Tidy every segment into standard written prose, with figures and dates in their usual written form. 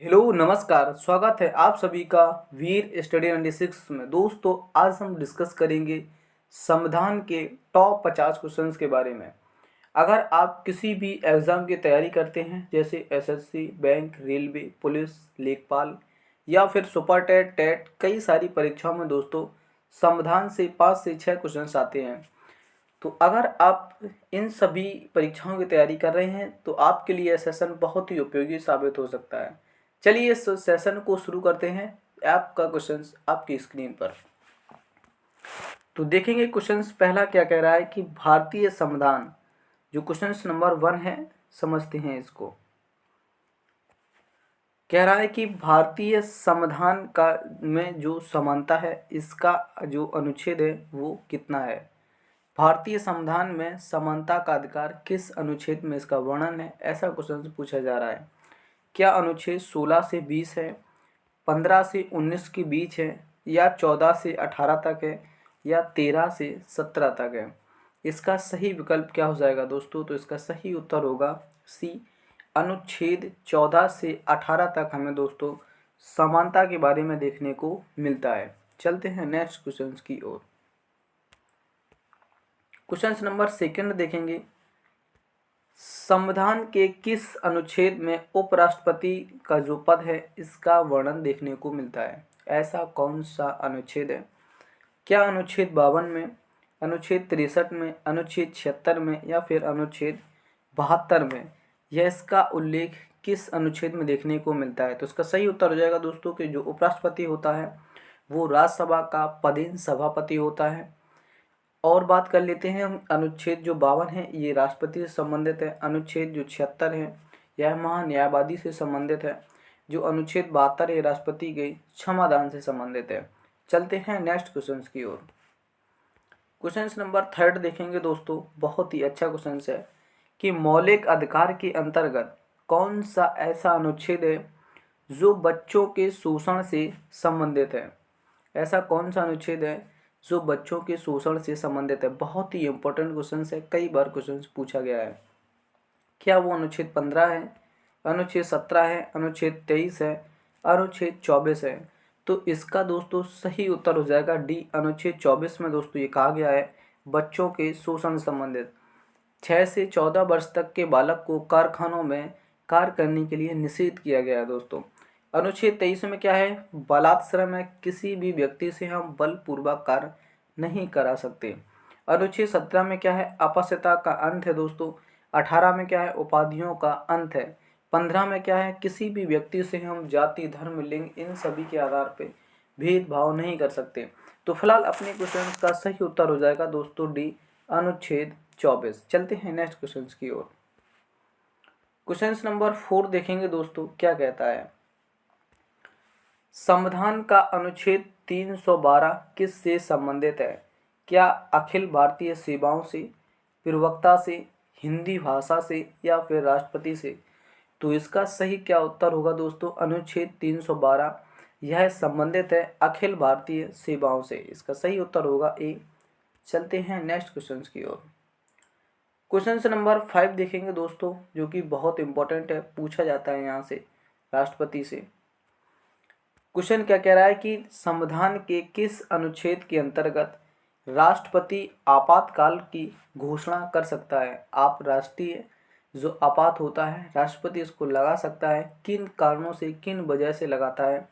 Hello नमस्कार, स्वागत है आप सभी का वीर स्टडी 96 में। दोस्तों, आज हम डिस्कस करेंगे संविधान के टॉप 50 क्वेश्चंस के बारे में। अगर आप किसी भी एग्ज़ाम की तैयारी करते हैं जैसे एसएससी, बैंक, रेलवे, पुलिस, लेखपाल या फिर सुपर टेट, टेट, कई सारी परीक्षाओं में दोस्तों संविधान से 5 से 6 क्वेश्चंस आते हैं। तो अगर आप इन सभी परीक्षाओं की तैयारी कर रहे हैं तो आपके लिए यह सेशन बहुत ही उपयोगी साबित हो सकता है। चलिए इस सेशन को शुरू करते हैं। आपका क्वेश्चन आपकी स्क्रीन पर तो देखेंगे। क्वेश्चन पहला क्या कह रहा है कि भारतीय संविधान, जो क्वेश्चन नंबर 1 है, समझते हैं इसको। कह रहा है कि भारतीय संविधान का में जो समानता है, इसका जो अनुच्छेद है वो कितना है। भारतीय संविधान में समानता का अधिकार किस अनुच्छेद में इसका वर्णन है, ऐसा क्वेश्चन पूछा जा रहा है। क्या अनुच्छेद 16 से 20 है, 15 से 19 के बीच है, या 14 से 18 तक है, या 13 से 17 तक है। इसका सही विकल्प क्या हो जाएगा दोस्तों? तो इसका सही उत्तर होगा सी, अनुच्छेद 14 से 18 तक हमें दोस्तों समानता के बारे में देखने को मिलता है। चलते हैं नेक्स्ट क्वेश्चन की ओर। क्वेश्चन नंबर 2 देखेंगे। संविधान के किस अनुच्छेद में उपराष्ट्रपति का जो पद है इसका वर्णन देखने को मिलता है। ऐसा कौन सा अनुच्छेद है? क्या अनुच्छेद 52 में, अनुच्छेद 63 में, अनुच्छेद 76 में, या फिर अनुच्छेद 72 में? यह इसका उल्लेख किस अनुच्छेद में देखने को मिलता है? तो इसका सही उत्तर हो जाएगा दोस्तों कि जो उपराष्ट्रपति होता है वो राज्यसभा का पदेन सभापति होता है। और बात कर लेते हैं हम, अनुच्छेद जो 52 है ये राष्ट्रपति से संबंधित है। अनुच्छेद जो 76 है यह महान्यायवादी से संबंधित है। जो अनुच्छेद 72 है राष्ट्रपति के क्षमादान से संबंधित है। चलते हैं नेक्स्ट क्वेश्चन की ओर। क्वेश्चन नंबर 3 देखेंगे दोस्तों, बहुत ही अच्छा क्वेश्चन है कि मौलिक अधिकार के अंतर्गत कौन सा ऐसा अनुच्छेद है जो बच्चों के शोषण से संबंधित है। ऐसा कौन सा अनुच्छेद है जो बच्चों के शोषण से संबंधित है? बहुत ही इंपॉर्टेंट क्वेश्चन है, कई बार क्वेश्चन पूछा गया है। क्या वो अनुच्छेद 15 है, अनुच्छेद 17 है, अनुच्छेद 23 है, अनुच्छेद 24 है? तो इसका दोस्तों सही उत्तर हो जाएगा डी, अनुच्छेद 24 में दोस्तों ये कहा गया है बच्चों के शोषण से संबंधित। 6 से 14 वर्ष तक के बालक को कारखानों में कार्य करने के लिए निषेध किया गया है दोस्तों। अनुच्छेद 23 में क्या है? बलात्श्रम में किसी भी व्यक्ति से हम बलपूर्वक कार्य नहीं करा सकते। अनुच्छेद 17 में क्या है? अपस्यता का अंत है दोस्तों। 18 में क्या है? उपाधियों का अंत है। 15 में क्या है? किसी भी व्यक्ति से हम जाति, धर्म, लिंग इन सभी के आधार पर भेदभाव नहीं कर सकते। तो फिलहाल अपने क्वेश्चन का सही उत्तर हो जाएगा दोस्तों डी, अनुच्छेद 24। चलते हैं नेक्स्ट क्वेश्चन की ओर। क्वेश्चन नंबर 4 देखेंगे दोस्तों, क्या कहता है। संविधान का अनुच्छेद 312 किस से संबंधित है? क्या अखिल भारतीय सेवाओं से, प्रवक्ता से, हिंदी भाषा से, या फिर राष्ट्रपति से? तो इसका सही क्या उत्तर होगा दोस्तों? अनुच्छेद 312 यह संबंधित है अखिल भारतीय सेवाओं से। इसका सही उत्तर होगा ए। चलते हैं नेक्स्ट क्वेश्चन की ओर। क्वेश्चन नंबर 5 देखेंगे दोस्तों, जो कि बहुत इंपॉर्टेंट है, पूछा जाता है यहाँ से राष्ट्रपति से। क्वेश्चन क्या कह रहा है कि संविधान के किस अनुच्छेद के अंतर्गत राष्ट्रपति आपातकाल की घोषणा कर सकता है। आप राष्ट्रीय जो आपात होता है राष्ट्रपति इसको लगा सकता है, किन कारणों से, किन वजह से लगाता है,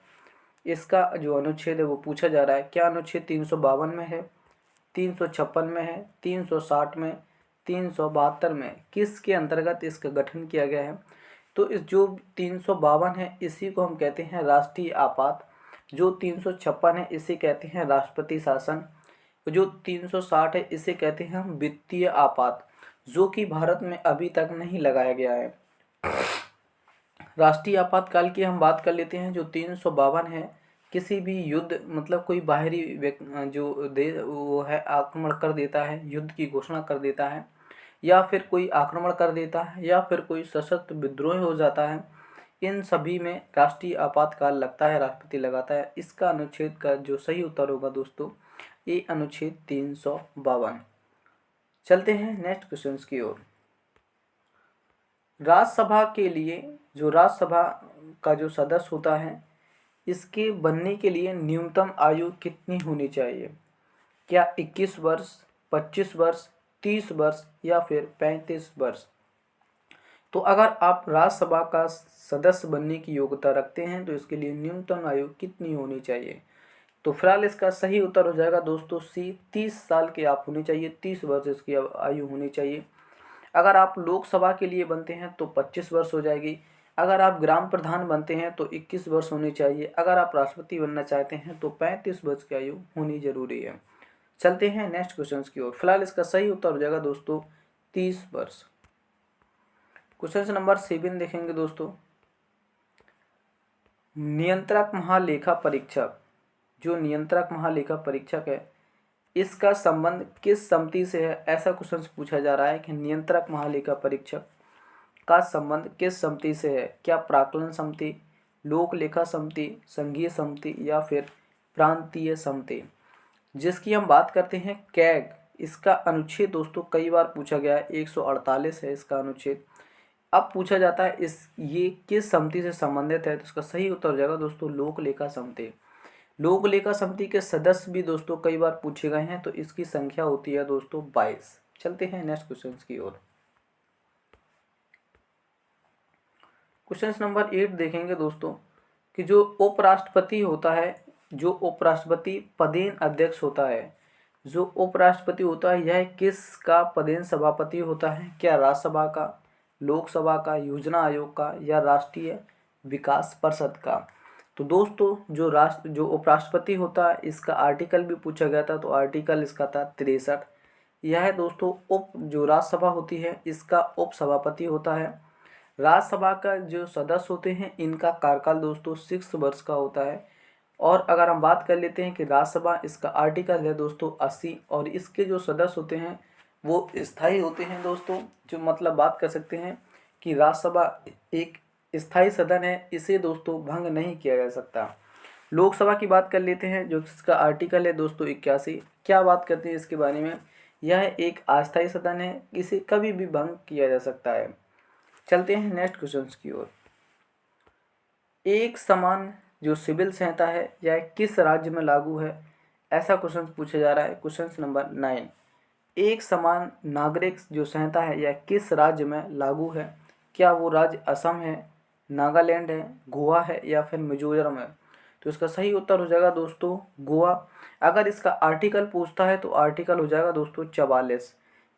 इसका जो अनुच्छेद है वो पूछा जा रहा है। क्या अनुच्छेद 352 में है, 356 में है, 360 में, 372 में? किसके अंतर्गत इसका गठन किया गया है? तो इस जो 352 है इसी को हम कहते हैं राष्ट्रीय आपात। जो 356 है इसे कहते हैं राष्ट्रपति शासन। जो 360 है इसे कहते हैं हम वित्तीय आपात, जो कि भारत में अभी तक नहीं लगाया गया है। राष्ट्रीय आपातकाल की हम बात कर लेते हैं। जो 352 है किसी भी युद्ध, मतलब कोई बाहरी जो देश वो है आक्रमण कर देता है, युद्ध की घोषणा कर देता है, या फिर कोई आक्रमण कर देता है, या फिर कोई सशस्त्र विद्रोह हो जाता है, इन सभी में राष्ट्रीय आपातकाल लगता है, राष्ट्रपति लगाता है। इसका अनुच्छेद का जो सही उत्तर होगा दोस्तों ये अनुच्छेद 352। चलते हैं नेक्स्ट क्वेश्चन की ओर। राज्यसभा के लिए जो राज्यसभा का जो सदस्य होता है, इसके बनने के लिए न्यूनतम आयु कितनी होनी चाहिए? क्या 21 वर्ष, 25 वर्ष, 30 वर्ष या फिर 35 वर्ष? तो अगर आप राज्यसभा का सदस्य बनने की योग्यता रखते हैं तो इसके लिए न्यूनतम आयु कितनी होनी चाहिए? तो फिलहाल इसका सही उत्तर हो जाएगा दोस्तों सी, 30 साल के आप होने चाहिए, 30 वर्ष इसकी आयु होनी चाहिए। अगर आप लोकसभा के लिए बनते हैं तो 25 वर्ष हो जाएगी। अगर आप ग्राम प्रधान बनते हैं तो 21 वर्ष होनी चाहिए। अगर आप राष्ट्रपति बनना चाहते हैं तो 35 वर्ष की आयु होनी जरूरी है। चलते हैं नेक्स्ट क्वेश्चन की ओर। फिलहाल इसका सही उत्तर हो जाएगा दोस्तों 30 वर्ष। क्वेश्चन नंबर 7 देखेंगे दोस्तों। नियंत्रक महालेखा परीक्षक, जो नियंत्रक महालेखा परीक्षक है, इसका संबंध किस समिति से है? ऐसा क्वेश्चन पूछा जा रहा है कि नियंत्रक महालेखा परीक्षक का संबंध किस समिति से है? क्या प्राक्कलन समिति, लोक लेखा समिति, संघीय समिति या फिर प्रांतीय समिति? जिसकी हम बात करते हैं कैग, इसका अनुच्छेद दोस्तों कई बार पूछा गया है, 148 है इसका अनुच्छेद। अब पूछा जाता है ये किस समिति से संबंधित है? तो इसका सही उत्तर हो जाएगा दोस्तों लोक लेखा समिति। लोक लेखा समिति के सदस्य भी दोस्तों कई बार पूछे गए हैं, तो इसकी संख्या होती है दोस्तों 22। चलते हैं नेक्स्ट क्वेश्चन की ओर। क्वेश्चन नंबर 8 देखेंगे दोस्तों कि जो उपराष्ट्रपति होता है, जो उपराष्ट्रपति पदेन अध्यक्ष होता है, जो उपराष्ट्रपति होता है यह किसका पदेन सभापति होता है? क्या राज्यसभा का, लोकसभा का, योजना आयोग का या राष्ट्रीय विकास परिषद का? तो दोस्तों जो उपराष्ट्रपति होता है इसका आर्टिकल भी पूछा गया था, तो आर्टिकल इसका था 63। यह है दोस्तों जो राज्यसभा होती है इसका उप सभापति होता है। राज्यसभा का जो सदस्य होते हैं इनका कार्यकाल दोस्तों 6 वर्ष का होता है। और अगर हम बात कर लेते हैं कि राज्यसभा, इसका आर्टिकल है दोस्तों 80 और इसके जो सदस्य होते हैं वो स्थायी होते हैं दोस्तों। जो मतलब बात कर सकते हैं कि राज्यसभा एक स्थायी सदन है, इसे दोस्तों भंग नहीं किया जा सकता। लोकसभा की बात कर लेते हैं जो इसका आर्टिकल है दोस्तों 81। क्या बात करते हैं इसके बारे में? यह एक अस्थायी सदन है, इसे कभी भी भंग किया जा सकता है। चलते हैं नेक्स्ट क्वेश्चन की ओर। एक समान जो सिविल संहिता है यह किस राज्य में लागू है? ऐसा क्वेश्चन पूछा जा रहा है। क्वेश्चन नंबर 9, एक समान नागरिक जो संहिता है यह किस राज्य में लागू है? क्या वो राज्य असम है, नागालैंड है, गोवा है या फिर मिजोरम है? तो इसका सही उत्तर हो जाएगा दोस्तों गोवा। अगर इसका आर्टिकल पूछता है तो आर्टिकल हो जाएगा दोस्तों 44।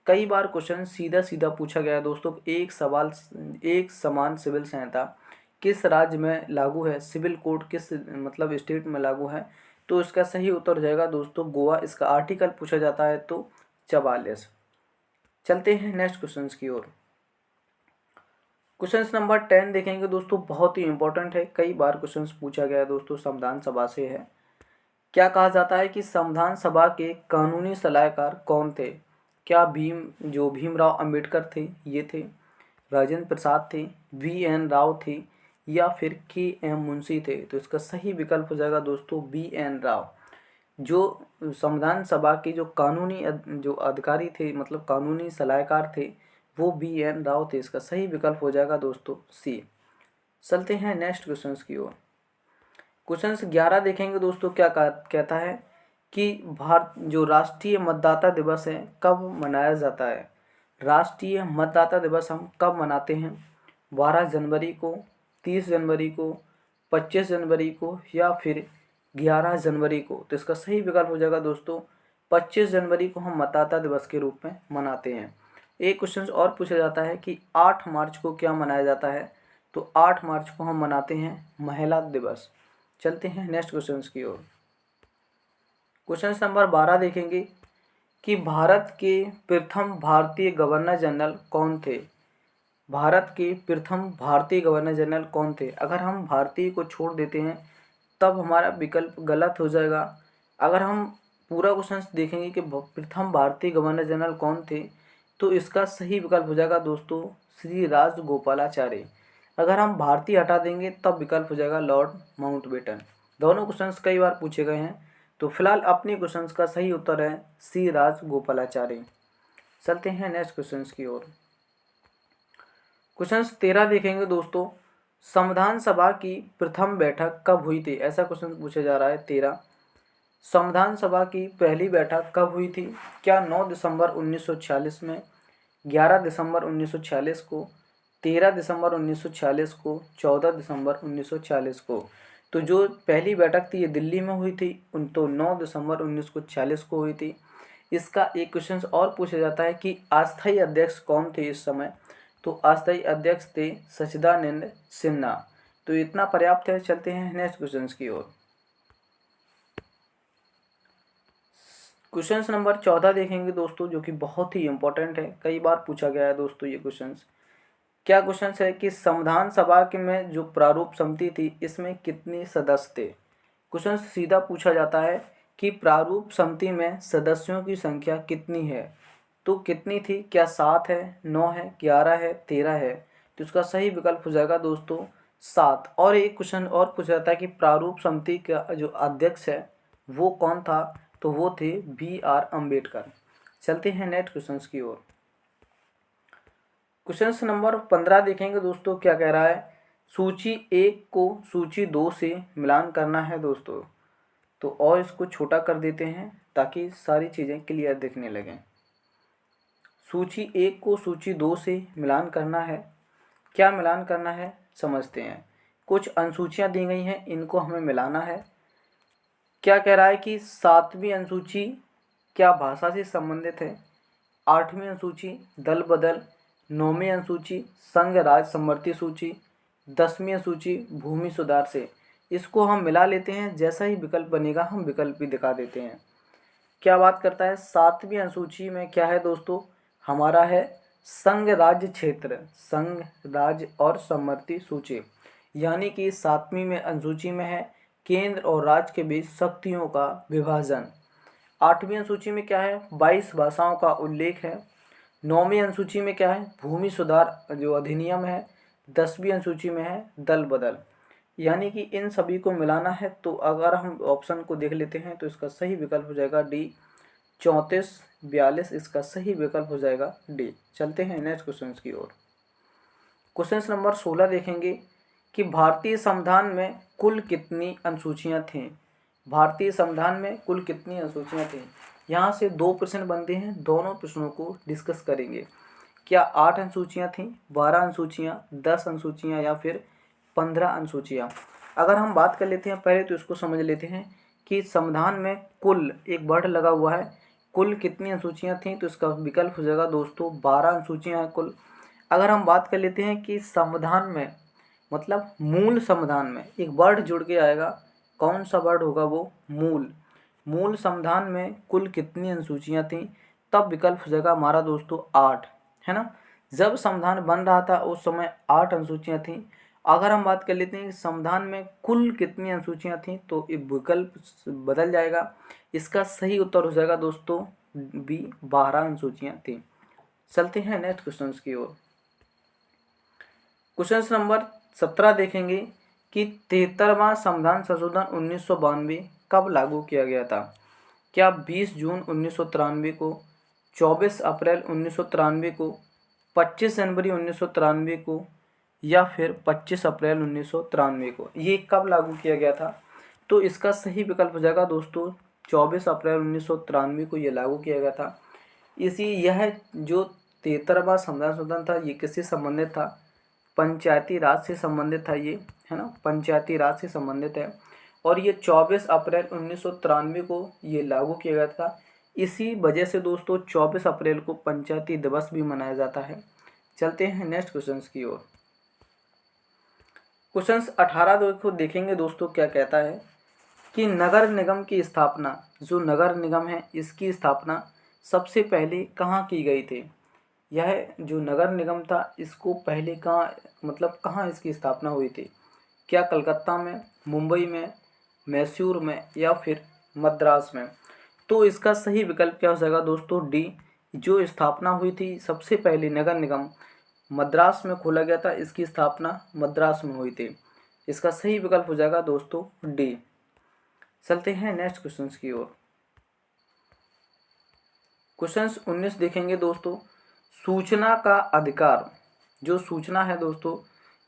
कई बार क्वेश्चन सीधा सीधा पूछा गया है दोस्तों, एक समान सिविल संहिता किस राज्य में लागू है, सिविल कोड किस मतलब स्टेट में लागू है? तो इसका सही उत्तर हो जाएगा दोस्तों गोवा। इसका आर्टिकल पूछा जाता है तो 44। चलते हैं नेक्स्ट क्वेश्चन की ओर। क्वेश्चन नंबर 10 देखेंगे दोस्तों, बहुत ही इंपॉर्टेंट है, कई बार क्वेश्चन पूछा गया है दोस्तों, संविधान सभा से है। क्या कहा जाता है कि संविधान सभा के कानूनी सलाहकार कौन थे? क्या भीमराव अंबेडकर थे, ये थे, राजेंद्र प्रसाद थे, VN राव थे या फिर KM मुंशी थे? तो इसका सही विकल्प हो जाएगा दोस्तों VN राव। जो संविधान सभा के जो कानूनी जो अधिकारी थे मतलब कानूनी सलाहकार थे वो VN राव थे। इसका सही विकल्प हो जाएगा दोस्तों C। चलते हैं नेक्स्ट क्वेश्चन की ओर। क्वेश्चन 11 देखेंगे दोस्तों, क्या कहता है कि भारत जो राष्ट्रीय मतदाता दिवस है कब मनाया जाता है? राष्ट्रीय मतदाता दिवस हम कब मनाते हैं? 12 जनवरी को, 30 जनवरी को, 25 जनवरी को या फिर 11 जनवरी को? तो इसका सही विकल्प हो जाएगा दोस्तों 25 जनवरी को हम मतदाता दिवस के रूप में मनाते हैं। एक क्वेश्चन और पूछा जाता है कि 8 मार्च को क्या मनाया जाता है? तो 8 मार्च को हम मनाते हैं महिला दिवस। चलते हैं नेक्स्ट क्वेश्चन की ओर। क्वेश्चन नंबर 12 देखेंगे कि भारत के प्रथम भारतीय गवर्नर जनरल कौन थे? भारत के प्रथम भारतीय गवर्नर जनरल कौन थे? अगर हम भारतीय को छोड़ देते हैं तब हमारा विकल्प गलत हो जाएगा। अगर हम पूरा क्वेश्चन देखेंगे कि प्रथम भारतीय गवर्नर जनरल कौन थे तो इसका सही विकल्प हो जाएगा दोस्तों श्री राजगोपालाचारी। अगर हम भारतीय हटा देंगे तब विकल्प हो जाएगा लॉर्ड माउंटबेटन। दोनों क्वेश्चंस कई बार पूछे गए हैं, तो फिलहाल अपने क्वेश्चंस का सही उत्तर है श्री राजगोपालाचारी। चलते हैं नेक्स्ट क्वेश्चंस की ओर। क्वेश्चन 13 देखेंगे दोस्तों, संविधान सभा की प्रथम बैठक कब हुई थी? ऐसा क्वेश्चन पूछा जा रहा है 13। संविधान सभा की पहली बैठक कब हुई थी? क्या 9 दिसंबर 1946 में, 11 दिसंबर 1946 को, 13 दिसंबर 1946 को, 14 दिसंबर 1946 को? तो जो पहली बैठक थी ये दिल्ली में हुई थी, तो 9 दिसंबर 1946 को हुई थी। इसका एक क्वेश्चन और पूछा जाता है कि अस्थायी अध्यक्ष कौन थे इस समय? तो अस्थायी अध्यक्ष थे सच्चिदानंद सिन्हा। तो इतना पर्याप्त है। चलते हैं नेक्स्ट क्वेश्चन की ओर। क्वेश्चन नंबर 14 देखेंगे दोस्तों, जो कि बहुत ही इंपॉर्टेंट है, कई बार पूछा गया है दोस्तों ये क्वेश्चन। क्या क्वेश्चन है कि संविधान सभा के में जो प्रारूप समिति थी इसमें कितने सदस्य थे? क्वेश्चन सीधा पूछा जाता है कि प्रारूप समिति में सदस्यों की संख्या कितनी है? तो कितनी थी? क्या 7 है, 9 है, 11 है, 13 है? तो इसका सही विकल्प हो जाएगा दोस्तों 7। और एक क्वेश्चन और पूछा जाता है कि प्रारूप समिति का जो अध्यक्ष है वो कौन था? तो वो थे BR अम्बेडकर। चलते हैं नेक्स्ट क्वेश्चन की ओर। क्वेश्चन नंबर 15 देखेंगे दोस्तों, क्या कह रहा है? सूची 1 को सूची 2 से मिलान करना है दोस्तों। तो और इसको छोटा कर देते हैं ताकि सारी चीज़ें क्लियर दिखने लगें। सूची 1 को सूची 2 से मिलान करना है। क्या मिलान करना है समझते हैं। कुछ अनुसूचियाँ दी गई हैं, इनको हमें मिलाना है। क्या कह रहा है कि 7वीं अनुसूची क्या भाषा से संबंधित है? 8वीं अनुसूची दल बदल, 9वीं अनुसूची संघ राज समवर्ती सूची, 10वीं अनुसूची भूमि सुधार से। इसको हम मिला लेते हैं, जैसा ही विकल्प बनेगा हम विकल्प भी दिखा देते हैं। क्या बात करता है? 7वीं अनुसूची में क्या है दोस्तों? हमारा है संघ राज्य क्षेत्र, संघ राज्य और समवर्ती सूची। यानी कि 7वीं में अनुसूची में है केंद्र और राज्य के बीच शक्तियों का विभाजन। 8वीं अनुसूची में क्या है? 22 भाषाओं का उल्लेख है। 9वीं अनुसूची में क्या है? भूमि सुधार जो अधिनियम है। 10वीं अनुसूची में है दल बदल। यानी कि इन सभी को मिलाना है। तो अगर हम ऑप्शन को देख लेते हैं तो इसका सही विकल्प हो जाएगा डी, 34 42। इसका सही विकल्प हो जाएगा डी। चलते हैं नेक्स्ट क्वेश्चन की ओर। क्वेश्चन नंबर 16 देखेंगे कि भारतीय संविधान में कुल कितनी अनुसूचियाँ थीं? भारतीय संविधान में कुल कितनी अनुसूचियाँ थीं? यहाँ से 2 प्रश्न बनते हैं, दोनों प्रश्नों को डिस्कस करेंगे। क्या 8 अनुसूचियाँ थीं, 12 अनुसूचियाँ, 10 अनुसूचियाँ या फिर 15 अनुसूचियाँ? अगर हम बात कर लेते हैं पहले तो इसको समझ लेते हैं कि संविधान में कुल एक वर्ड लगा हुआ है, कुल कितनी अनुसूचियाँ थीं? तो इसका विकल्प हो जाएगा दोस्तों 12 अनुसूचियाँ हैं कुल। अगर हम बात कर लेते हैं कि संविधान में मतलब मूल संविधान में एक वर्ड जुड़ के आएगा, कौन सा वर्ड होगा वो? मूल। मूल संविधान में कुल कितनी अनुसूचियाँ थीं? तब विकल्प हो जाएगा हमारा दोस्तों 8, है ना। जब संविधान बन रहा था उस समय 8 अनुसूचियाँ थीं। अगर हम बात कर लेते हैं कि संविधान में कुल कितनी अनुसूचियाँ थीं तो ये विकल्प बदल जाएगा। इसका सही उत्तर हो जाएगा दोस्तों बी, 12 अनुसूचियाँ थीं। चलते हैं नेक्स्ट क्वेश्चन की ओर। क्वेश्चन नंबर 17 देखेंगे कि 73वां संविधान संशोधन 1992 कब लागू किया गया था? क्या 20 जून 1993 को, 24 अप्रैल 1993 को, 25 जनवरी 1993 को या फिर 25 अप्रैल 1993 को? ये कब लागू किया गया था? तो इसका सही विकल्प हो जाएगा दोस्तों 24 अप्रैल 1993 को ये लागू किया गया था। यह जो 73वां संविधान संशोधन था ये किससे संबंधित था? पंचायती राज से संबंधित था ये, है ना, पंचायती राज से संबंधित है। और ये 24 अप्रैल 1993 को ये लागू किया गया था। इसी वजह से दोस्तों 24 अप्रैल को पंचायती दिवस भी मनाया जाता है। चलते हैं नेक्स्ट क्वेश्चन की ओर। क्वेश्चन 18 को देखेंगे दोस्तों, क्या कहता है कि नगर निगम की स्थापना, जो नगर निगम है इसकी स्थापना सबसे पहले कहाँ की गई थी? यह जो नगर निगम था इसको पहले कहाँ इसकी स्थापना हुई थी? क्या कलकत्ता में, मुंबई में, मैसूर में या फिर मद्रास में? तो इसका सही विकल्प क्या हो जाएगा दोस्तों डी। जो स्थापना हुई थी सबसे पहले नगर निगम मद्रास में खोला गया था, इसकी स्थापना मद्रास में हुई थी। इसका सही विकल्प हो जाएगा दोस्तों डी। चलते हैं नेक्स्ट क्वेश्चन की ओर। क्वेश्चन 19 देखेंगे दोस्तों, सूचना का अधिकार, जो सूचना है दोस्तों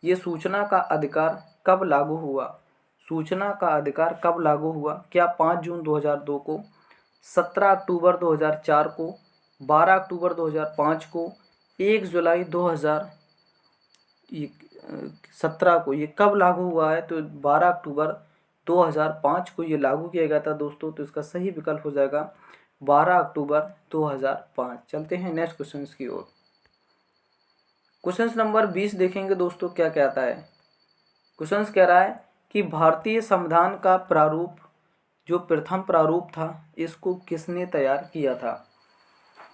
ये सूचना का अधिकार कब लागू हुआ? सूचना का अधिकार कब लागू हुआ? क्या 5 जून 2002 को, 17 अक्टूबर 2004 को, 12 अक्टूबर 2005 को, 1 जुलाई 2017 को? ये कब लागू हुआ है? तो 12 अक्टूबर 2005 को ये लागू किया गया था दोस्तों। तो इसका सही विकल्प हो जाएगा 12 अक्टूबर 2005। चलते हैं नेक्स्ट क्वेश्चन की ओर। क्वेश्चन नंबर 20 देखेंगे दोस्तों, क्या कहता है। क्वेश्चन कह रहा है कि भारतीय संविधान का प्रारूप, जो प्रथम प्रारूप था, इसको किसने तैयार किया था?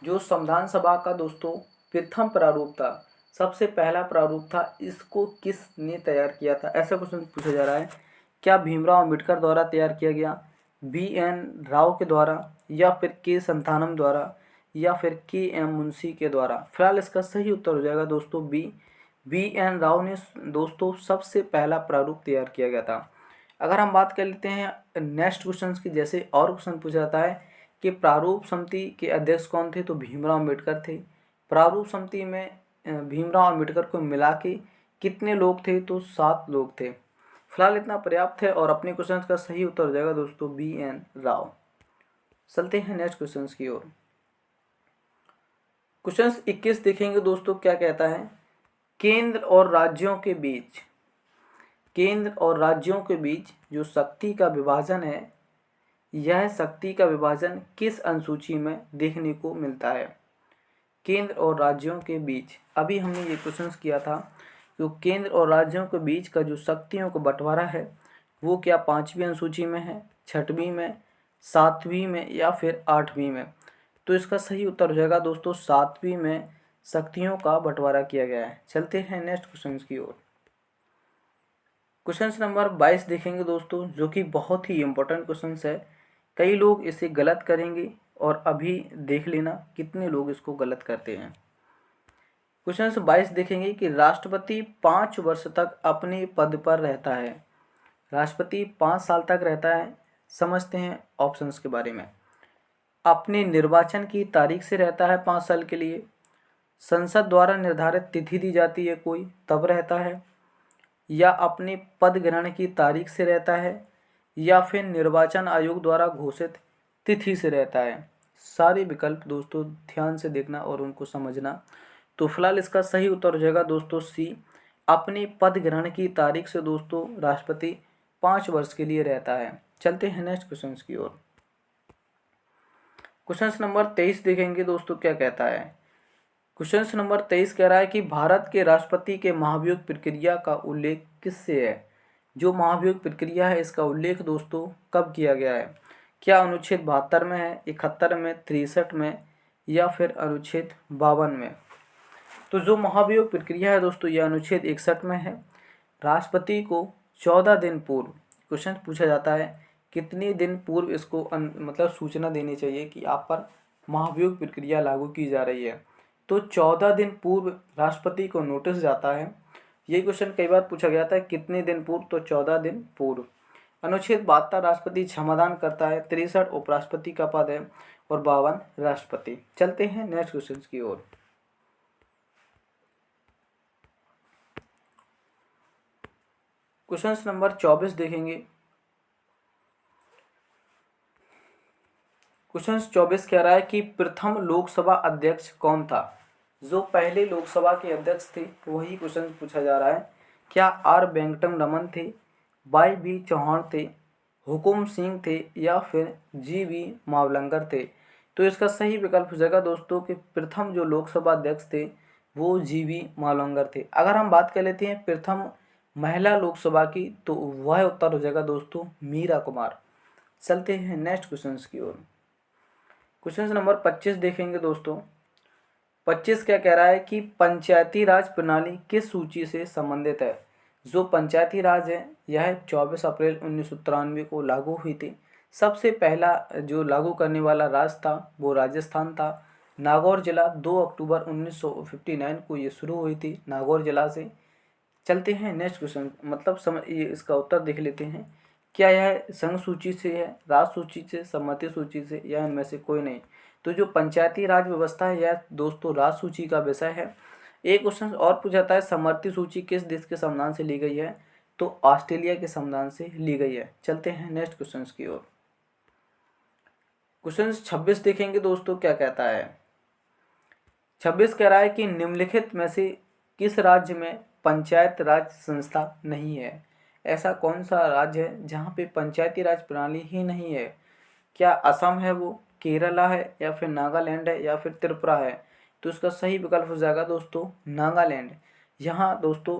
जो संविधान सभा का दोस्तों प्रथम प्रारूप था, सबसे पहला प्रारूप था, इसको किसने तैयार किया था? ऐसा क्वेश्चन पूछा जा रहा है। क्या भीमराव अम्बेडकर द्वारा तैयार किया गया, BN राव के द्वारा, या फिर के संथानम द्वारा, या फिर KM मुंशी के द्वारा? फिलहाल इसका सही उत्तर हो जाएगा दोस्तों BN राव ने दोस्तों सबसे पहला प्रारूप तैयार किया गया था। अगर हम बात कर लेते हैं नेक्स्ट क्वेश्चन की, जैसे और क्वेश्चन पूछा जाता है कि प्रारूप समिति के अध्यक्ष कौन थे? तो भीमराव अम्बेडकर थे। प्रारूप समिति में भीमराव अम्बेडकर को मिला के कितने लोग थे? तो 7 लोग थे। फिलहाल इतना पर्याप्त है और अपने क्वेश्चन का सही उत्तर हो जाएगा दोस्तों BN राव। चलते हैं नेक्स्ट क्वेश्चन की ओर। क्वेश्चन 21 देखेंगे दोस्तों, क्या कहता है। केंद्र और राज्यों के बीच जो शक्ति का विभाजन है, यह शक्ति का विभाजन किस अनुसूची में देखने को मिलता है? केंद्र और राज्यों के बीच, अभी हमने ये क्वेश्चन किया था, तो केंद्र और राज्यों के बीच का जो शक्तियों का बंटवारा है, वो क्या 5वीं अनुसूची में है, 6वीं में, 7वीं में, या फिर 8वीं में? तो इसका सही उत्तर हो जाएगा दोस्तों 7वीं में शक्तियों का बंटवारा किया गया है। चलते हैं नेक्स्ट क्वेश्चन की ओर। क्वेश्चन नंबर 22 देखेंगे दोस्तों, जो कि बहुत ही इम्पोर्टेंट क्वेश्चन है। कई लोग इसे गलत करेंगे और अभी देख लेना कितने लोग इसको गलत करते हैं। क्वेश्चन 22 देखेंगे कि राष्ट्रपति 5 वर्ष तक अपने पद पर रहता है। राष्ट्रपति 5 साल तक रहता है। समझते हैं ऑप्शंस के बारे में। अपने निर्वाचन की तारीख से रहता है 5 साल के लिए, संसद द्वारा निर्धारित तिथि दी जाती है कोई, तब रहता है, या अपने पद ग्रहण की तारीख से रहता है, या फिर निर्वाचन आयोग द्वारा घोषित तिथि से रहता है। सारे विकल्प दोस्तों ध्यान से देखना और उनको समझना। तो फिलहाल इसका सही उत्तर हो जाएगा दोस्तों C, अपने पद ग्रहण की तारीख से दोस्तों राष्ट्रपति 5 वर्ष के लिए रहता है। चलते हैं नेक्स्ट क्वेश्चन की ओर। क्वेश्चन नंबर 23 देखेंगे दोस्तों, क्या कहता है। क्वेश्चन नंबर 23 कह रहा है कि भारत के राष्ट्रपति के महाभियोग प्रक्रिया का उल्लेख किससे है? जो महाभियोग प्रक्रिया है, इसका उल्लेख दोस्तों कब किया गया है? क्या अनुच्छेद 72 में है, 71 में, 63 में, या फिर अनुच्छेद 52 में? तो जो महाभियोग प्रक्रिया है दोस्तों, यह अनुच्छेद 61 में है। राष्ट्रपति को 14 दिन पूर्व, क्वेश्चन पूछा जाता है कितने दिन पूर्व इसको मतलब सूचना देनी चाहिए कि आप पर महाभियोग प्रक्रिया लागू की जा रही है। तो 14 दिन पूर्व राष्ट्रपति को नोटिस जाता है। ये क्वेश्चन कई बार पूछा गया था, कितने दिन पूर्व? तो 14 दिन पूर्व। अनुच्छेद 72 राष्ट्रपति क्षमादान करता है, 63 उपराष्ट्रपति का पद है और 52 राष्ट्रपति। चलते हैं नेक्स्ट क्वेश्चन की ओर। क्वेश्चन नंबर 24 देखेंगे। क्वेश्चन 24 कह रहा है कि प्रथम लोकसभा अध्यक्ष कौन था? जो पहले लोकसभा के अध्यक्ष थे वही क्वेश्चन पूछा जा रहा है। क्या R वेंकटम रमन थे, YB चौहान थे, हुकुम सिंह थे, या फिर GV मावलंकर थे? तो इसका सही विकल्प हो जाएगा दोस्तों कि प्रथम जो लोकसभा अध्यक्ष थे वो GV मावलंकर थे। अगर हम बात कर लेते हैं प्रथम महिला लोकसभा की, तो वह उत्तर हो जाएगा दोस्तों मीरा कुमार। चलते हैं नेक्स्ट क्वेश्चन की ओर। क्वेश्चन नंबर 25 देखेंगे दोस्तों। 25 क्या कह रहा है कि पंचायती राज प्रणाली किस सूची से संबंधित है? जो पंचायती राज है यह 24 अप्रैल 1993 को लागू हुई थी। सबसे पहला जो लागू करने वाला राज्य था वो राजस्थान था। नागौर जिला 2 अक्टूबर 1959 को ये शुरू हुई थी, नागौर जिला से। चलते हैं नेक्स्ट क्वेश्चन, मतलब ये इसका उत्तर देख लेते हैं। क्या यह संघ सूची से है, राज सूची से, सम्मति सूची से, या इनमें से कोई नहीं? तो जो पंचायती राज व्यवस्था है यह दोस्तों राज सूची का विषय है। एक क्वेश्चन और पूछा जाता है, समवर्ती सूची किस देश के संविधान से ली गई है? तो ऑस्ट्रेलिया के संविधान से ली गई है। चलते हैं नेक्स्ट क्वेश्चन की ओर। क्वेश्चन 26 देखेंगे दोस्तों, क्या कहता है। 26 कह रहा है कि निम्नलिखित में से किस राज्य में पंचायत राज संस्था नहीं है? ऐसा कौन सा राज्य है जहाँ पे पंचायती राज प्रणाली ही नहीं है? क्या असम है वो, केरला है, या फिर नागालैंड है, या फिर त्रिपुरा है? तो इसका सही विकल्प हो जाएगा दोस्तों नागालैंड। यहाँ दोस्तों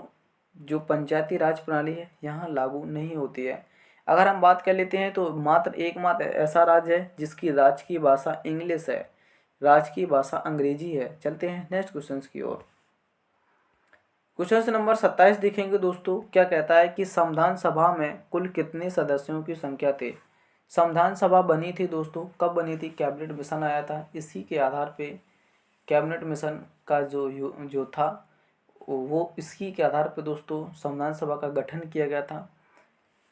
जो पंचायती राज प्रणाली है यहाँ लागू नहीं होती है। अगर हम बात कर लेते हैं तो मात्र एकमात्र ऐसा राज्य है जिसकी राजकीय भाषा इंग्लिश है, राजकीय भाषा अंग्रेजी है। चलते हैं नेक्स्ट क्वेश्चन की ओर। क्वेश्चन नंबर 27 देखेंगे दोस्तों, क्या कहता है कि संविधान सभा में कुल कितने सदस्यों की संख्या थी? संविधान सभा बनी थी दोस्तों, कब बनी थी? कैबिनेट मिशन आया था, इसी के आधार पे कैबिनेट मिशन का जो था वो इसी के आधार पे दोस्तों संविधान सभा का गठन किया गया था।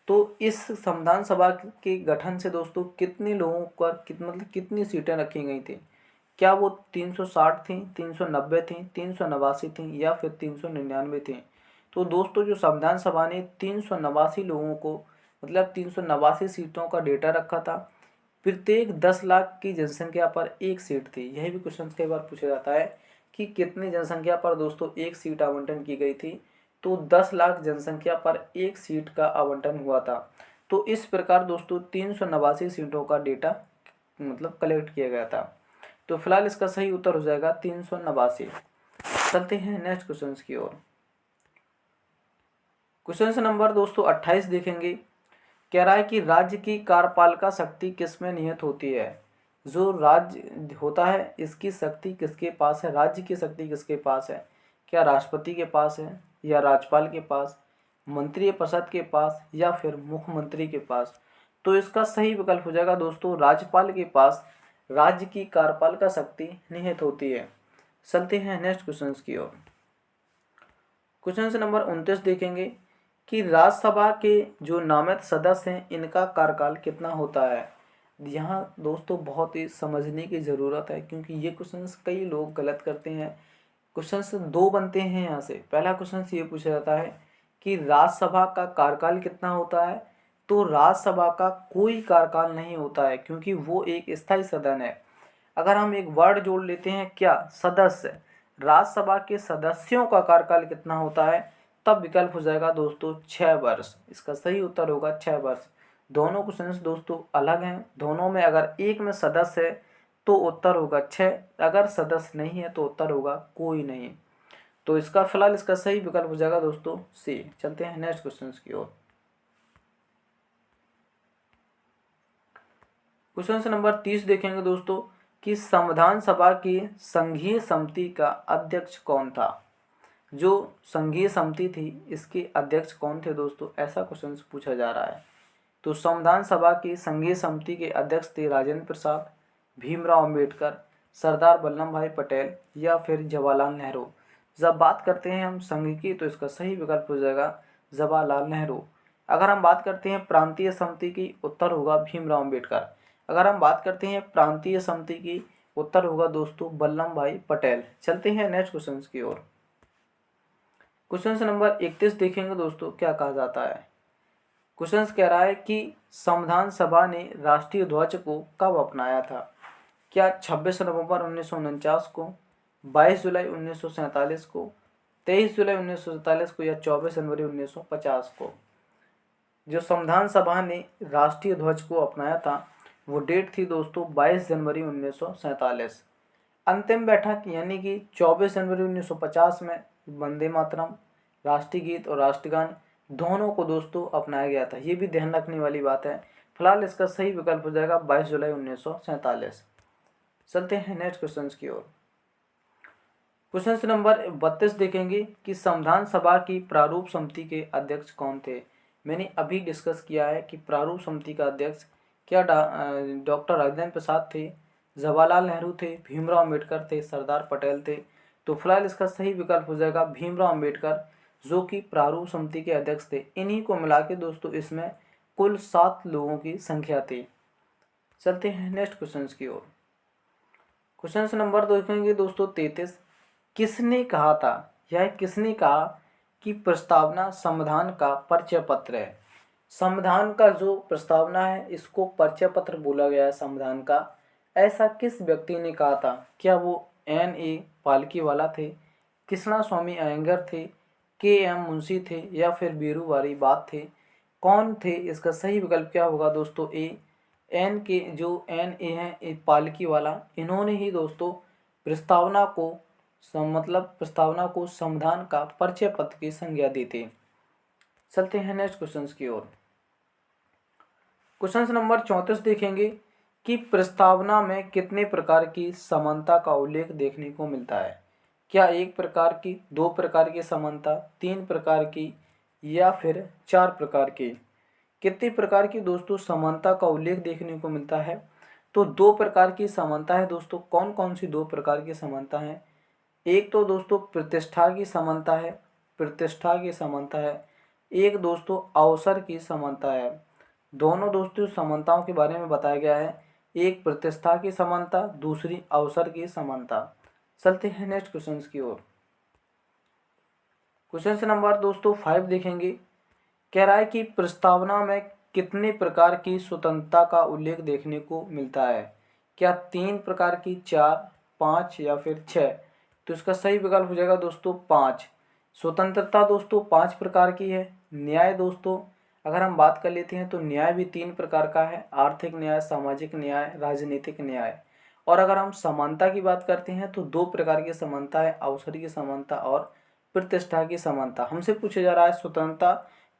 तो इस संविधान सभा के गठन से दोस्तों कितने लोगों पर मतलब कितनी सीटें रखी गई थी? क्या वो 360 थी, 390 थी, 389 थी, या फिर 399 थी? तो दोस्तों जो संविधान सभा ने 389 लोगों को मतलब 389 सीटों का डेटा रखा था। प्रत्येक 10 लाख की जनसंख्या पर एक सीट थी। यही भी क्वेश्चन कई बार पूछा जाता है कि कितनी जनसंख्या पर दोस्तों एक सीट आवंटन की गई थी? तो 10 लाख जनसंख्या पर एक सीट का आवंटन हुआ था। तो इस प्रकार दोस्तों 389 सीटों का डेटा मतलब कलेक्ट किया गया था। तो फिलहाल इसका सही उत्तर हो जाएगा 389। चलते हैं नेक्स्ट क्वेश्चन की ओर। क्वेश्चन नंबर दोस्तों 28 देखेंगे, कह रहा है कि राज्य की कार्यपालिका शक्ति किसमें निहित होती है? जो राज्य होता है इसकी शक्ति किसके पास है? राज्य की शक्ति किसके पास है? क्या राष्ट्रपति के पास है, या राज्यपाल के पास, मंत्रिपरिषद के पास, या फिर मुख्यमंत्री के पास? तो इसका सही विकल्प हो जाएगा दोस्तों राज्यपाल के पास राज्य की कार्यपालिका शक्ति निहित होती है। चलते हैं नेक्स्ट क्वेश्चन की ओर। क्वेश्चन नंबर 29 देखेंगे कि राज्यसभा के जो नामित सदस्य हैं इनका कार्यकाल कितना होता है? यहाँ दोस्तों बहुत ही समझने की ज़रूरत है क्योंकि ये क्वेश्चंस कई लोग गलत करते हैं। क्वेश्चंस दो बनते हैं यहाँ से। पहला क्वेश्चन ये पूछा जाता है कि राज्यसभा का कार्यकाल कितना होता है? तो राज्यसभा का कोई कार्यकाल नहीं होता है क्योंकि वो एक स्थायी सदन है। अगर हम एक वर्ड जोड़ लेते हैं क्या, सदस्य, राज्यसभा के सदस्यों का कार्यकाल कितना होता है, तब विकल्प हो जाएगा दोस्तों 6 वर्ष। इसका सही उत्तर होगा 6 वर्ष। दोनों क्वेश्चन दोस्तों अलग हैं, दोनों में अगर एक में सदस्य है तो उत्तर होगा 6, अगर सदस्य नहीं है तो उत्तर होगा कोई नहीं। तो इसका फिलहाल इसका सही विकल्प हो जाएगा दोस्तों सी। चलते हैं नेक्स्ट क्वेश्चन की ओर। क्वेश्चन नंबर 30 देखेंगे दोस्तों कि संविधान सभा की संघीय समिति का अध्यक्ष कौन था? जो संघीय समिति थी इसके अध्यक्ष कौन थे दोस्तों? ऐसा क्वेश्चन पूछा जा रहा है। तो संविधान सभा की संघीय समिति के अध्यक्ष थे राजेंद्र प्रसाद, भीमराव अंबेडकर, सरदार वल्लभ भाई पटेल, या फिर जवाहरलाल नेहरू। जब बात करते हैं हम संघ की तो इसका सही विकल्प हो जाएगा जवाहरलाल नेहरू। अगर हम बात करते हैं प्रांतीय समिति की, उत्तर होगा भीमराव अंबेडकर। अगर हम बात करते हैं प्रांतीय समिति की, उत्तर होगा दोस्तों वल्लभ भाई पटेल। चलते हैं नेक्स्ट क्वेश्चन की ओर। क्वेश्चन नंबर 31 देखेंगे दोस्तों, क्या कहा जाता है। क्वेश्चन कह रहा है कि संविधान सभा ने राष्ट्रीय ध्वज को कब अपनाया था? क्या 26 नवंबर 1949 को, 22 जुलाई 1947 को, 23 जुलाई 1947 को, या 24 जनवरी 1950 को? जो संविधान सभा ने राष्ट्रीय ध्वज को अपनाया था वो डेट थी दोस्तों 22 जनवरी 1947। अंतिम बैठक यानी कि 24 जनवरी 1950 में वंदे मातरम, राष्ट्रीय गीत और राष्ट्रगान दोनों को दोस्तों अपनाया गया था। ये भी ध्यान रखने वाली बात है। फिलहाल इसका सही विकल्प हो जाएगा 22 जुलाई 1947। चलते हैं नेक्स्ट क्वेश्चन की ओर। क्वेश्चन नंबर 32 देखेंगे कि संविधान सभा की प्रारूप समिति के अध्यक्ष कौन थे? मैंने अभी डिस्कस किया है कि प्रारूप समिति का अध्यक्ष क्या डॉक्टर राजेंद्र प्रसाद थे, जवाहरलाल नेहरू थे, भीमराव अंबेडकर थे, सरदार पटेल थे। तो फिलहाल इसका सही विकल्प हो जाएगा भीमराव अंबेडकर, जो कि प्रारूप समिति के अध्यक्ष थे। इन्हीं को मिला के दोस्तों इसमें कुल 7 लोगों की संख्या थी। चलते हैं नेक्स्ट क्वेश्चन की ओर। क्वेश्चन नंबर देखेंगे दोस्तों 33, किसने कहा था, यह किसने कहा कि प्रस्तावना संविधान का परिचय पत्र है। संविधान का जो प्रस्तावना है इसको परिचय पत्र बोला गया है संविधान का। ऐसा किस व्यक्ति ने कहा था? क्या वो N.A. पालकीवाला थे, कृष्णा स्वामी अयंगर थे, K.M. मुंशी थे, या फिर बीरूवारी बात थे? कौन थे? इसका सही विकल्प क्या होगा दोस्तों? ए। एन के जो N.A. हैं पालकीवाला, इन्होंने ही दोस्तों प्रस्तावना को प्रस्तावना को संविधान का परिचय पत्र की संज्ञा दी थी। चलते हैं नेक्स्ट क्वेश्चन की ओर। क्वेश्चन नंबर 34 देखेंगे कि प्रस्तावना में कितने प्रकार की समानता का उल्लेख देखने को मिलता है? क्या 1 प्रकार की, 2 प्रकार की समानता, 3 प्रकार की, या फिर 4 प्रकार की? कितने प्रकार की दोस्तों समानता का उल्लेख देखने को मिलता है? तो 2 प्रकार की समानता है दोस्तों। कौन कौन सी 2 प्रकार की समानता है? एक तो दोस्तों प्रतिष्ठा की समानता है, प्रतिष्ठा की समानता है। एक दोस्तों अवसर की समानता है। दोनों दोस्तों समानताओं के बारे में बताया गया है, एक प्रतिष्ठा की समानता, दूसरी अवसर की समानता। चलते हैं नेक्स्ट क्वेश्चन की ओर। क्वेश्चन नंबर दोस्तों 5 देखेंगे। कह रहा है कि प्रस्तावना में कितने प्रकार की स्वतंत्रता का उल्लेख देखने को मिलता है? क्या 3 प्रकार की, 4, 5 या फिर 6? तो इसका सही विकल्प हो जाएगा दोस्तों 5। स्वतंत्रता दोस्तों 5 प्रकार की है। न्याय दोस्तों अगर हम बात कर लेते हैं तो न्याय भी 3 प्रकार का है, आर्थिक न्याय, सामाजिक न्याय, राजनीतिक न्याय। और अगर हम समानता की बात करते हैं तो 2 प्रकार की समानता है, अवसर की समानता और प्रतिष्ठा की समानता। हमसे पूछा जा रहा है स्वतंत्रता,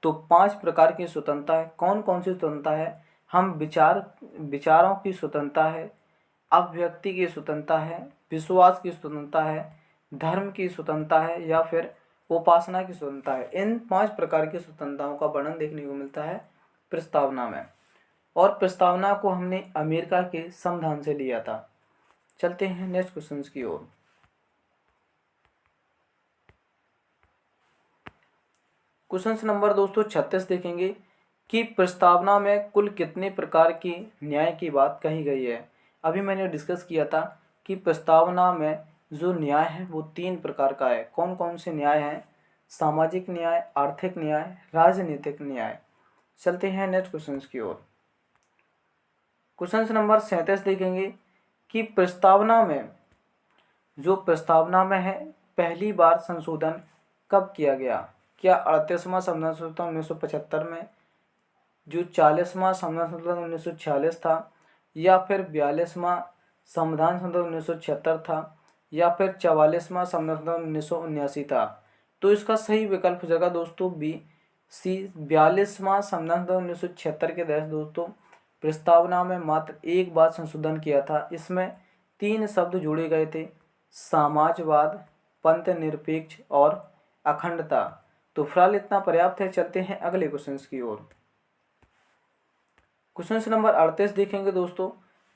तो 5 प्रकार की स्वतंत्रता है। कौन कौन सी स्वतंत्रता है? हम विचारों की स्वतंत्रता है, अभिव्यक्ति की स्वतंत्रता है, विश्वास की स्वतंत्रता है, धर्म की स्वतंत्रता है, या फिर उपासना की स्वतंत्रता है। इन 5 प्रकार की स्वतंत्रताओं का वर्णन देखने को मिलता है प्रस्तावना में। और प्रस्तावना को हमने अमेरिका के संविधान से लिया था। चलते हैं नेक्स्ट क्वेश्चन की ओर। क्वेश्चन नंबर दोस्तों 36 देखेंगे कि प्रस्तावना में कुल कितने प्रकार की न्याय की बात कही गई है। अभी मैंने डिस्कस किया था कि प्रस्तावना में जो न्याय है वो 3 प्रकार का है। कौन कौन से न्याय हैं? सामाजिक न्याय, आर्थिक न्याय, राजनीतिक न्याय। चलते हैं नेक्स्ट क्वेश्चन की ओर। क्वेश्चन नंबर 37 देखेंगे कि प्रस्तावना में है पहली बार संशोधन कब किया गया? क्या 38वां संविधान संशोधन 1975 में, जो 40वां संविधान संशोधन 1946 था, या फिर 42वां संविधान संशोधन 1976 था, या फिर 44वां संविधान संशोधन 1979 था? तो इसका सही विकल्प हो जाएगा दोस्तों बी, सी, 42वां संविधान संशोधन 1976 के तहत दोस्तों प्रस्तावना में मात्र 1 बार संशोधन किया था। इसमें 3 शब्द जोड़े गए थे, समाजवाद, पंथ निरपेक्ष और अखंडता। तो फिलहाल इतना पर्याप्त है। चलते हैं अगले क्वेश्चन की ओर। क्वेश्चन नंबर 38 देखेंगे दोस्तों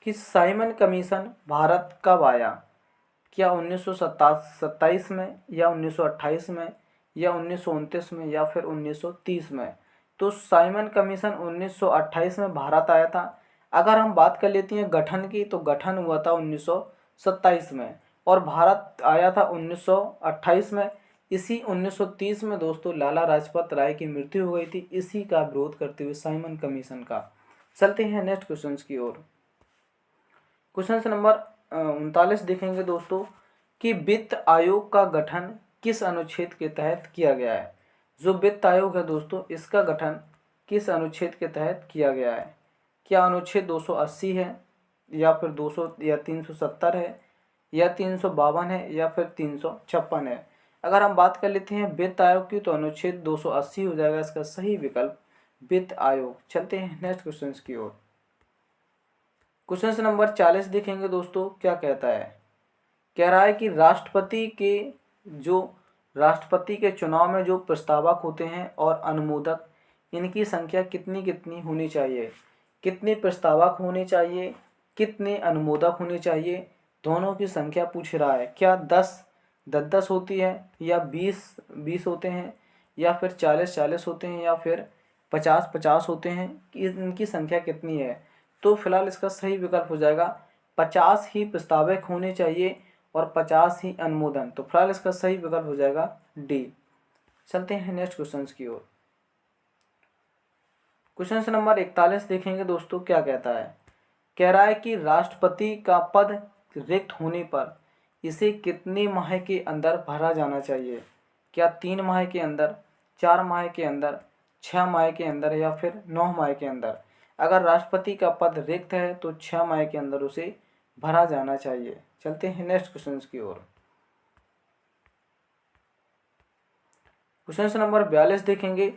कि साइमन कमीशन भारत कब आया? क्या 1927 में, या 1928 में, या 1929 में, या फिर 1930 में? तो साइमन कमीशन 1928 में भारत आया था। अगर हम बात कर लेते हैं गठन की, तो गठन हुआ था 1927 में, और भारत आया था 1928 में। इसी 1930 में दोस्तों लाला लाजपत राय की मृत्यु हो गई थी, इसी का विरोध करते हुए साइमन कमीशन का। चलते हैं नेक्स्ट क्वेश्चन की ओर। क्वेश्चन नंबर 39 देखेंगे दोस्तों कि वित्त आयोग का गठन किस अनुच्छेद के तहत किया गया है? जो वित्त आयोग है दोस्तों इसका गठन किस अनुच्छेद के तहत किया गया है? क्या अनुच्छेद 280 है, या फिर 200 या 370 है, या 352 है, या फिर 356 है? अगर हम बात कर लेते हैं वित्त आयोग की तो अनुच्छेद 280 हो जाएगा इसका सही विकल्प, वित्त आयोग। चलते हैं नेक्स्ट क्वेश्चन की ओर। क्वेश्चन नंबर 40 देखेंगे दोस्तों क्या कहता है। कह रहा है कि राष्ट्रपति के चुनाव में जो प्रस्तावक होते हैं और अनुमोदक, इनकी संख्या कितनी कितनी होनी चाहिए? कितने प्रस्तावक होने चाहिए, कितने अनुमोदक होने चाहिए, दोनों की संख्या पूछ रहा है। क्या 10 होती है, या 20 होते हैं, या फिर 40 होते हैं, या फिर 50 होते हैं? इनकी संख्या कितनी है? तो फिलहाल इसका सही विकल्प हो जाएगा 50 ही प्रस्तावक होने चाहिए, और 50 ही अनुमोदन। तो फिलहाल इसका सही विकल्प हो जाएगा डी। चलते हैं नेक्स्ट क्वेश्चन की ओर। क्वेश्चन नंबर 41 देखेंगे दोस्तों, क्या कहता है। कह रहा है कि राष्ट्रपति का पद रिक्त होने पर इसे कितने माह के अंदर भरा जाना चाहिए। क्या 3 माह के अंदर, 4 माह के अंदर, 6 माह के अंदर या फिर 9 माह के अंदर। अगर राष्ट्रपति का पद रिक्त है तो 6 माह के अंदर उसे भरा जाना चाहिए। चलते हैं नेक्स्ट क्वेश्चन की ओर। क्वेश्चन नंबर 42 देखेंगे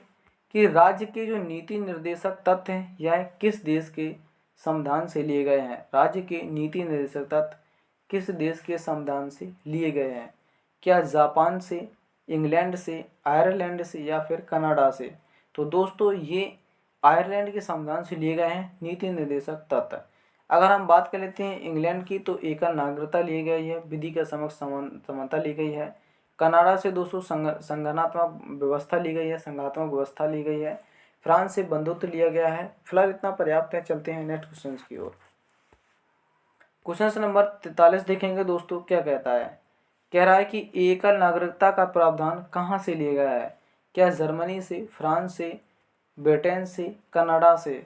कि राज्य के जो नीति निर्देशक तत्व हैं यह किस देश के संविधान से लिए गए हैं। राज्य के नीति निर्देशक तत्व किस देश के संविधान से लिए गए हैं। क्या जापान से, इंग्लैंड से, आयरलैंड से या फिर कनाडा से। तो दोस्तों ये आयरलैंड के संविधान से लिए गए हैं नीति निर्देशक तत्व। अगर हम बात कर लेते हैं इंग्लैंड की, तो एकल नागरिकता ली गई है, विधि के समक्ष समानता ली गई है। कनाडा से दोस्तों संगठनात्मक व्यवस्था ली गई है, संघात्मक व्यवस्था ली गई है। फ्रांस से बंधुत्व लिया गया है। फिलहाल इतना पर्याप्त है। चलते हैं नेक्स्ट क्वेश्चन की ओर। क्वेश्चन नंबर 43 देखेंगे दोस्तों, क्या कहता है। कह रहा है कि एकल नागरिकता का प्रावधान कहाँ से लिया गया है। क्या जर्मनी से, फ्रांस से, ब्रिटेन से, कनाडा से।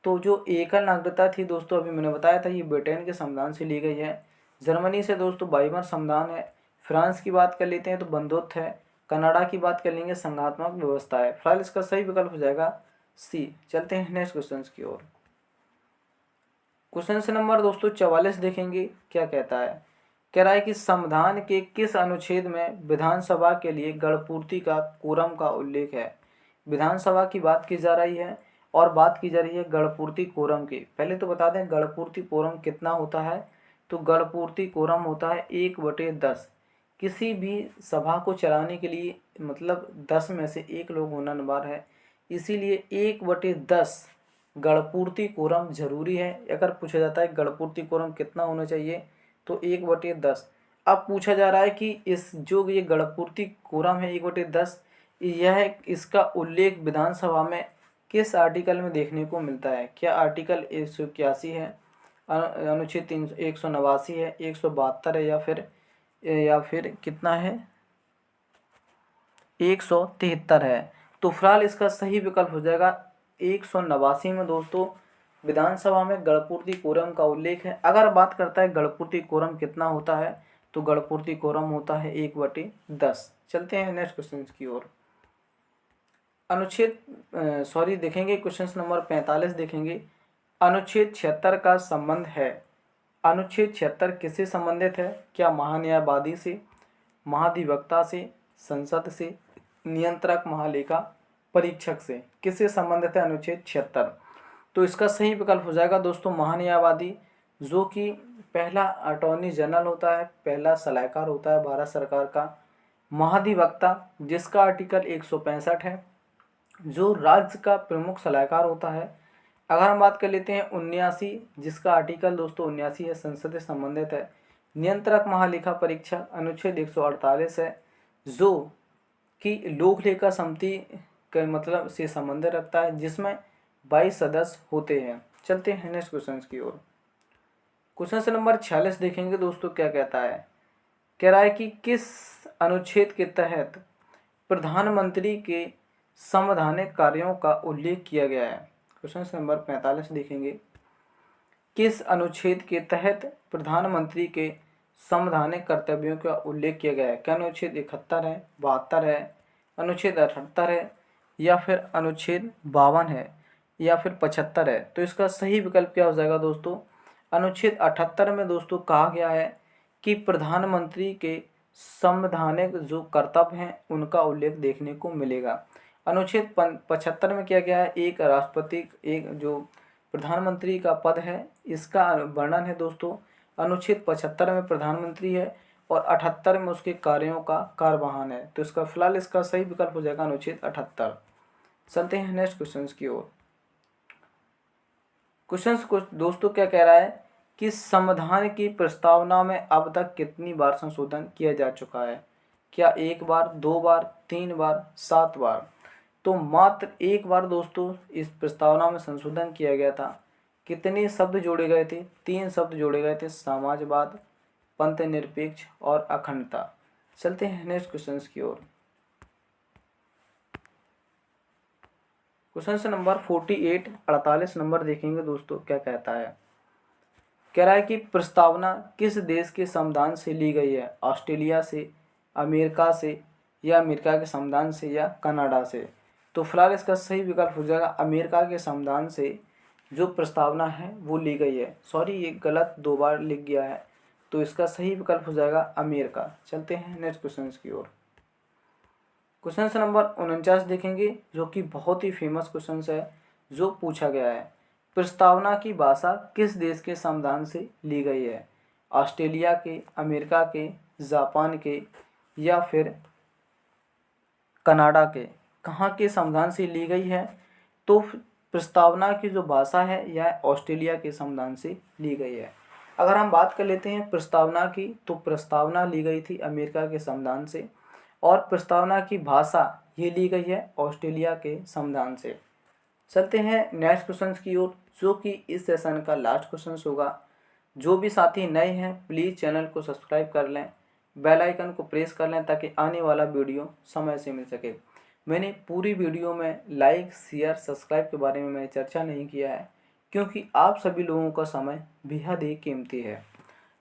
तो जो एकल नागरिकता थी दोस्तों, अभी मैंने बताया था, ये ब्रिटेन के संविधान से ली गई है। जर्मनी से दोस्तों बाइमर संविधान है। फ्रांस की बात कर लेते हैं तो बंधुत्व है। कनाडा की बात कर लेंगे संघात्मक व्यवस्था है। फिलहाल इसका सही विकल्प हो जाएगा सी। चलते हैं नेक्स्ट क्वेश्चन की ओर। क्वेश्चन नंबर दोस्तों 44 देखेंगे, क्या कहता है। कह रहा है कि संविधान के किस अनुच्छेद में विधानसभा के लिए गणपूर्ति का कोरम का उल्लेख है। विधानसभा की बात की जा रही है और बात की जा रही है गणपूर्ति कोरम की। पहले तो बता दें गणपूर्ति कोरम कितना होता है। तो गणपूर्ति कोरम होता है 1/10। किसी भी सभा को चलाने के लिए मतलब 10 में से 1 लोग होना अनिवार्य है, इसीलिए 1/10 गणपूर्ति कोरम जरूरी है। अगर पूछा जाता है गणपूर्ति कोरम कितना होना चाहिए तो 1/10। अब पूछा जा रहा है कि इस जो ये गणपूर्ति कोरम है 1/10, यह इसका उल्लेख विधानसभा में किस आर्टिकल में देखने को मिलता है। क्या आर्टिकल 181 है, अनुच्छेद 189 है, 172 है या फिर कितना है 173 है। तो फिलहाल इसका सही विकल्प हो जाएगा 189 में दोस्तों विधानसभा में गणपूर्ति कोरम का उल्लेख है। अगर बात करता है गणपूर्ति कोरम कितना होता है तो गणपूर्ति कोरम होता है 1/10। चलते हैं नेक्स्ट क्वेश्चन की ओर। देखेंगे क्वेश्चन नंबर 45 देखेंगे। अनुच्छेद 76 का संबंध है। अनुच्छेद 76 किससे संबंधित है। क्या महान्यायवादी से, महाधिवक्ता से, संसद से, नियंत्रक महालेखा परीक्षक से। किससे संबंधित है अनुच्छेद 76। तो इसका सही विकल्प हो जाएगा दोस्तों महान्यायवादी, जो कि पहला अटॉर्नी जनरल होता है, पहला सलाहकार होता है भारत सरकार का। महाधिवक्ता जिसका आर्टिकल 165 है, जो राज्य का प्रमुख सलाहकार होता है। अगर हम बात कर लेते हैं 79 जिसका आर्टिकल दोस्तों 79 है, संसद से संबंधित है। नियंत्रक महालेखा परीक्षक अनुच्छेद 148 है, जो कि लोक लेखा समिति के मतलब से संबंध रखता है, जिसमें 22 सदस्य होते हैं। चलते हैं नेक्स्ट क्वेश्चन की ओर। क्वेश्चन नंबर 46 देखेंगे दोस्तों, क्या कहता है। कह रहा है कि किस अनुच्छेद के तहत प्रधानमंत्री के संवैधानिक कार्यों का उल्लेख किया गया है। क्वेश्चन नंबर 45 देखेंगे। किस अनुच्छेद के तहत प्रधानमंत्री के संवैधानिक कर्तव्यों का उल्लेख किया गया है। क्या अनुच्छेद 71 है, 72 है, अनुच्छेद 78 है या फिर अनुच्छेद 52 है या फिर 75 है। तो इसका सही विकल्प क्या हो जाएगा दोस्तों। अनुच्छेद 78 में दोस्तों कहा गया है कि प्रधानमंत्री के संवैधानिक जो कर्तव्य हैं उनका उल्लेख देखने को मिलेगा। अनुच्छेद 75 में किया गया है एक राष्ट्रपति, एक जो प्रधानमंत्री का पद है इसका वर्णन है दोस्तों। अनुच्छेद 75 में प्रधानमंत्री है और 78 में उसके कार्यों का कार्यवाहन है। तो इसका फिलहाल इसका सही विकल्प हो जाएगा अनुच्छेद 78। चलते हैं नेक्स्ट क्वेश्चन की ओर। क्वेश्चन को दोस्तों क्या कह रहा है कि संविधान की प्रस्तावना में अब तक कितनी बार संशोधन किया जा चुका है। क्या 1 बार, 2 बार, 3 बार, 7 बार। तो मात्र 1 बार दोस्तों इस प्रस्तावना में संशोधन किया गया था। कितने शब्द जोड़े गए थे। 3 शब्द जोड़े गए थे, समाजवाद, पंथ निरपेक्ष और अखंडता। चलते हैं नेक्स्ट क्वेश्चन की ओर। क्वेश्चन नंबर 48 48 नंबर देखेंगे दोस्तों, क्या कहता है। कह रहा है कि प्रस्तावना किस देश के संविधान से ली गई है, ऑस्ट्रेलिया से, अमेरिका से, या अमेरिका के संविधान से, या कनाडा से। तो फिलहाल इसका सही विकल्प हो जाएगा अमेरिका के संविधान से जो प्रस्तावना है वो ली गई है। सॉरी, ये गलत 2 बार लिख गया है, तो इसका सही विकल्प हो जाएगा अमेरिका। चलते हैं नेक्स्ट क्वेश्चन की ओर। क्वेश्चन नंबर 49 देखेंगे, जो कि बहुत ही फेमस क्वेश्चन है, जो पूछा गया है। प्रस्तावना की भाषा किस देश के संविधान से ली गई है, ऑस्ट्रेलिया के, अमेरिका के, जापान के, या फिर कनाडा के। कहाँ के संविधान से ली गई है, तो प्रस्तावना की जो भाषा है यह ऑस्ट्रेलिया के संविधान से ली गई है। अगर हम बात कर लेते हैं प्रस्तावना की, तो प्रस्तावना ली गई थी अमेरिका के संविधान से, और प्रस्तावना की भाषा ये ली गई है ऑस्ट्रेलिया के संविधान से। चलते हैं नेक्स्ट क्वेश्चन की ओर, जो कि इस सेशन का लास्ट क्वेश्चन होगा। जो भी साथी नए हैं प्लीज़ चैनल को सब्सक्राइब कर लें, बेल आइकन को प्रेस कर लें, ताकि आने वाला वीडियो समय से मिल सके। मैंने पूरी वीडियो में लाइक, शेयर, सब्सक्राइब के बारे में मैं चर्चा नहीं किया है, क्योंकि आप सभी लोगों का समय बेहद ही कीमती है।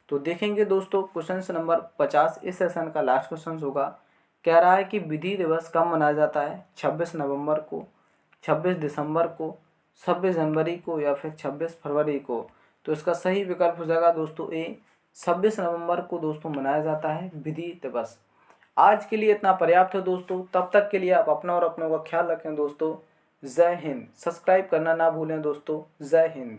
तो देखेंगे दोस्तों, क्वेश्चन नंबर 50 इस सेशन का लास्ट क्वेश्चन होगा। कह रहा है कि विधि दिवस कब मनाया जाता है, 26 नवंबर को, 26 दिसंबर को, 26 जनवरी को, या फिर 26 फरवरी को। तो इसका सही विकल्प हो जाएगा दोस्तों ए, 26 नवंबर को दोस्तों मनाया जाता है विधि दिवस। आज के लिए इतना पर्याप्त है दोस्तों, तब तक के लिए आप अपना और अपनों का ख्याल रखें दोस्तों। जय हिंद। सब्सक्राइब करना ना भूलें दोस्तों। जय हिंद।